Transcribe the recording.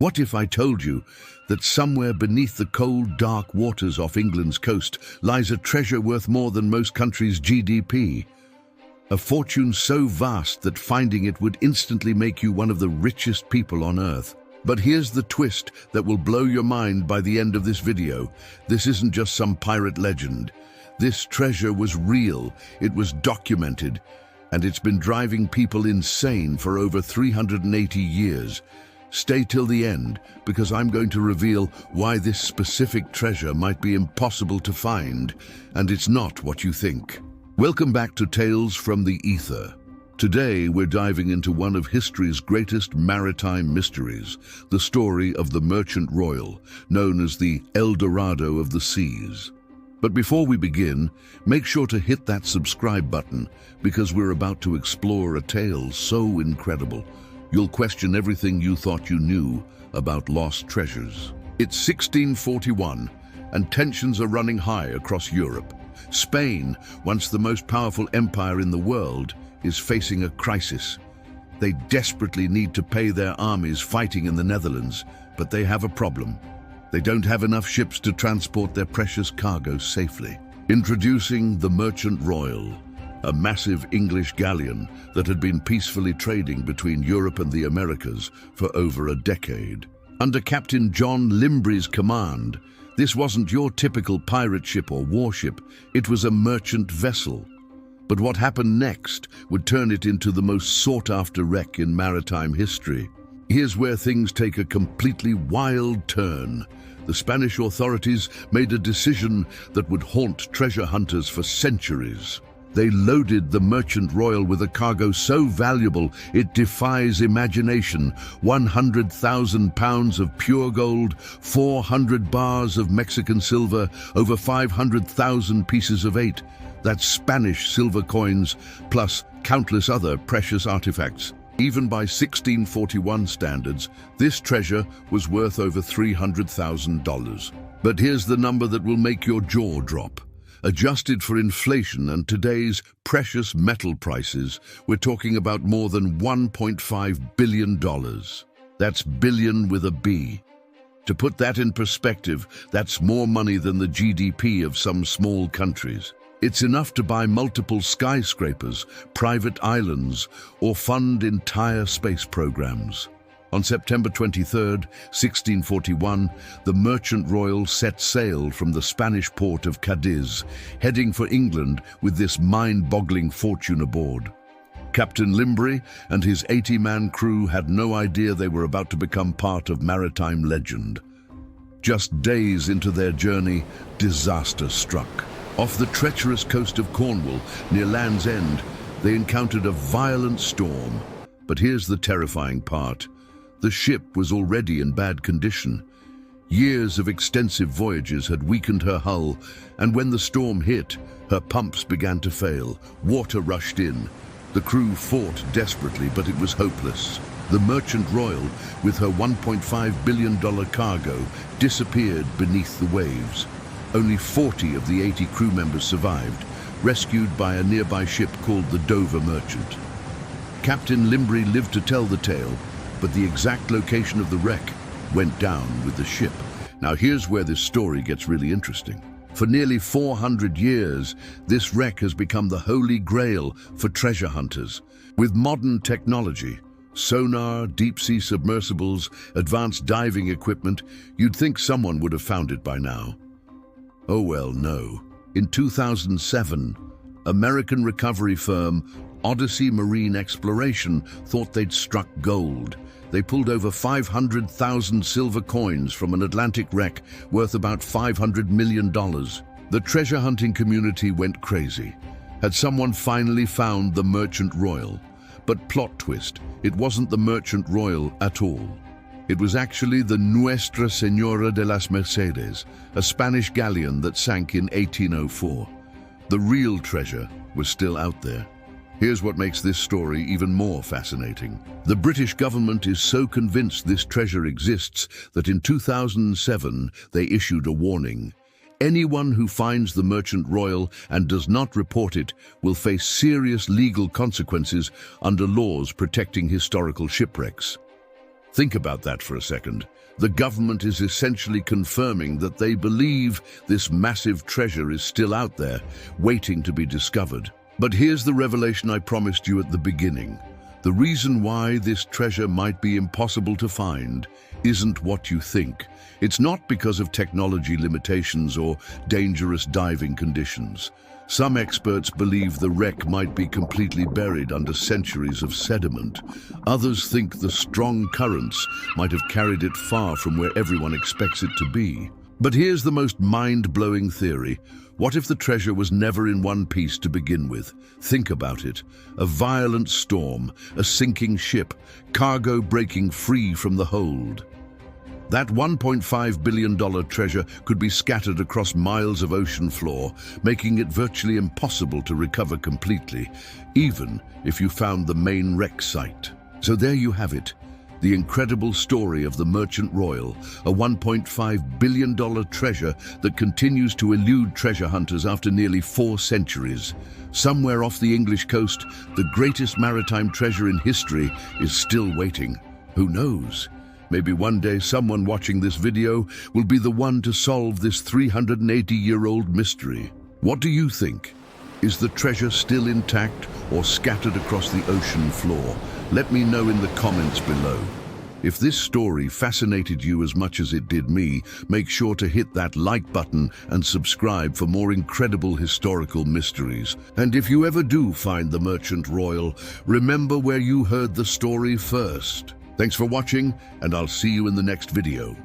What if I told you that somewhere beneath the cold, dark waters off England's coast lies a treasure worth more than most countries' GDP? A fortune so vast that finding it would instantly make you one of the richest people on Earth. But here's the twist that will blow your mind by the end of this video. This isn't just some pirate legend. This treasure was real, it was documented, and it's been driving people insane for over 380 years. Stay till the end, because I'm going to reveal why this specific treasure might be impossible to find, and it's not what you think. Welcome back to Tales from the Ether. Today we're diving into one of history's greatest maritime mysteries, the story of the Merchant Royal, known as the El Dorado of the seas. But before we begin, make sure to hit that subscribe button, because we're about to explore a tale so incredible, you'll question everything you thought you knew about lost treasures. It's 1641, and tensions are running high across Europe. Spain, once the most powerful empire in the world, is facing a crisis. They desperately need to pay their armies fighting in the Netherlands, but they have a problem. They don't have enough ships to transport their precious cargo safely. Introducing the Merchant Royal, a massive English galleon that had been peacefully trading between Europe and the Americas for over a decade. Under Captain John Limbre's command, this wasn't your typical pirate ship or warship, it was a merchant vessel. But what happened next would turn it into the most sought-after wreck in maritime history. Here's where things take a completely wild turn. The Spanish authorities made a decision that would haunt treasure hunters for centuries. They loaded the Merchant Royal with a cargo so valuable it defies imagination. 100,000 pounds of pure gold, 400 bars of Mexican silver, over 500,000 pieces of eight. That's Spanish silver coins, plus countless other precious artifacts. Even by 1641 standards, this treasure was worth over $300,000. But here's the number that will make your jaw drop. Adjusted for inflation and today's precious metal prices, we're talking about more than $1.5 billion. That's billion with a B. To put that in perspective, that's more money than the GDP of some small countries. It's enough to buy multiple skyscrapers, private islands, or fund entire space programs. On September 23, 1641, the Merchant Royal set sail from the Spanish port of Cadiz, heading for England with this mind-boggling fortune aboard. Captain Limbre and his 80-man crew had no idea they were about to become part of maritime legend. Just days into their journey, disaster struck. Off the treacherous coast of Cornwall, near Land's End, they encountered a violent storm. But here's the terrifying part. The ship was already in bad condition. Years of extensive voyages had weakened her hull, and when the storm hit, her pumps began to fail. Water rushed in. The crew fought desperately, but it was hopeless. The Merchant Royal, with her $1.5 billion cargo, disappeared beneath the waves. Only 40 of the 80 crew members survived, rescued by a nearby ship called the Dover Merchant. Captain Limbre lived to tell the tale, but the exact location of the wreck went down with the ship. Now here's where this story gets really interesting. For nearly 400 years, this wreck has become the holy grail for treasure hunters. With modern technology, sonar, deep-sea submersibles, advanced diving equipment, you'd think someone would have found it by now. Oh well, no. In 2007, American recovery firm Odyssey Marine Exploration thought they'd struck gold. They pulled over 500,000 silver coins from an Atlantic wreck worth about $500 million. The treasure hunting community went crazy. Had someone finally found the Merchant Royal? But plot twist, it wasn't the Merchant Royal at all. It was actually the Nuestra Señora de las Mercedes, a Spanish galleon that sank in 1804. The real treasure was still out there. Here's what makes this story even more fascinating. The British government is so convinced this treasure exists that in 2007 they issued a warning. Anyone who finds the Merchant Royal and does not report it will face serious legal consequences under laws protecting historical shipwrecks. Think about that for a second. The government is essentially confirming that they believe this massive treasure is still out there, waiting to be discovered. But here's the revelation I promised you at the beginning. The reason why this treasure might be impossible to find isn't what you think. It's not because of technology limitations or dangerous diving conditions. Some experts believe the wreck might be completely buried under centuries of sediment. Others think the strong currents might have carried it far from where everyone expects it to be. But here's the most mind-blowing theory. What if the treasure was never in one piece to begin with? Think about it. A violent storm, a sinking ship, cargo breaking free from the hold. That $1.5 billion treasure could be scattered across miles of ocean floor, making it virtually impossible to recover completely, even if you found the main wreck site. So there you have it. The incredible story of the Merchant Royal, a $1.5 billion treasure that continues to elude treasure hunters after nearly 4 centuries. Somewhere off the English coast, the greatest maritime treasure in history is still waiting. Who knows? Maybe one day someone watching this video will be the one to solve this 380-year-old mystery. What do you think? Is the treasure still intact or scattered across the ocean floor? Let me know in the comments below. If this story fascinated you as much as it did me, make sure to hit that like button and subscribe for more incredible historical mysteries. And if you ever do find the Merchant Royal, remember where you heard the story first. Thanks for watching, and I'll see you in the next video.